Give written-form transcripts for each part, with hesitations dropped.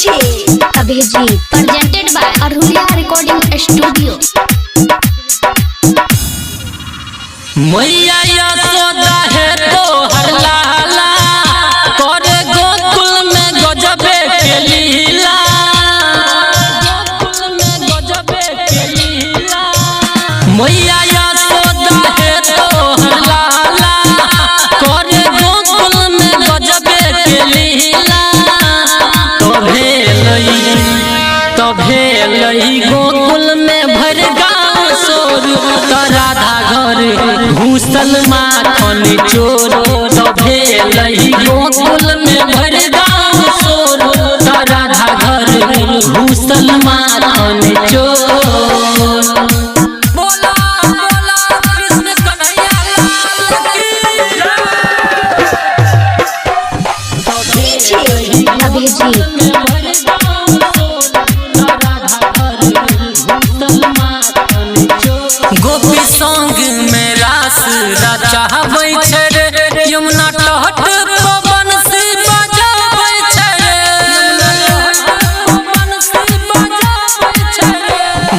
Abhijit presented by Arhulia Recording Studio। मैया यशोदा है तो हर लाला करे गोकुल में गजबे के लीला, गोकुल में गजबे के लीला। मैया यशोदा है तो हर लाला करे गोकुल में गजबे के लीला। तो भेलई गोकुल में भर गाँव शोर, तो राधा घर घूसल माखन चोर। तो भेलई गोकुल में भर गाँव शोर, तो राधा घर घूसल माखन चोर। बोला बोला कृष्ण कन्हैया अभिजीत गोपी संग में रास रचाबै छै रे, यमुना तट पवन से बजाबै छै रे।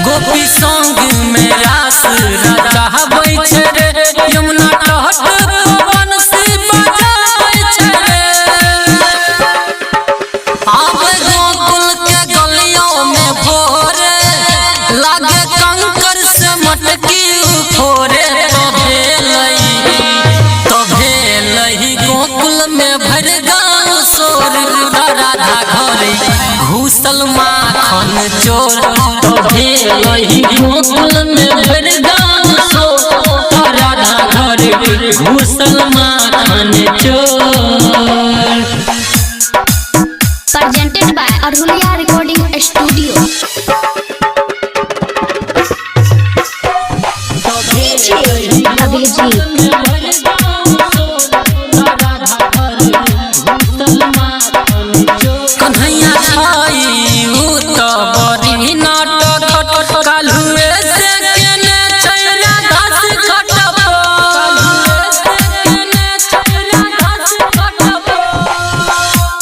गोपी संग में रास रचाबै छै रे, यमुना तट पवन से बजाबै छै रे। आब गोकुल के गलियों में भोरे लागे कंकर से मटकी फोरे। तो भेलई गोकुल में भर गाँव शोर, राधा घरे घूसल माखन चोर। तो भेलई गोकुल में भर गाँव शोर, राधा घरे घूसल माखन चोर। presented by Arhulia Recording Studio। Abhijit Kanhaiya छाई तो बड़ी नाटक, काल्हुए से केने छैरा घास कटब।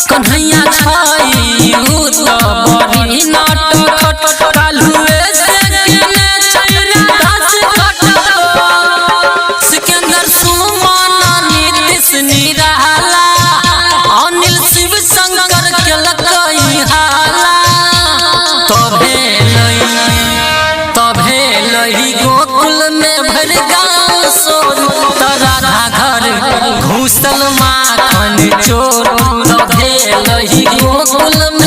कन्हैया छाई तो बड़ी नाटक, काल्हुए से केने छैरा घास कटब। सिकंदर सुमन नीतीश निराला, अनिल शिव शंकर केलकई हाला। तो भेलई गोकुल में भर गाँव शोर, तो राधा घर घूसल माखन चोर। तो भेलई गोकुल में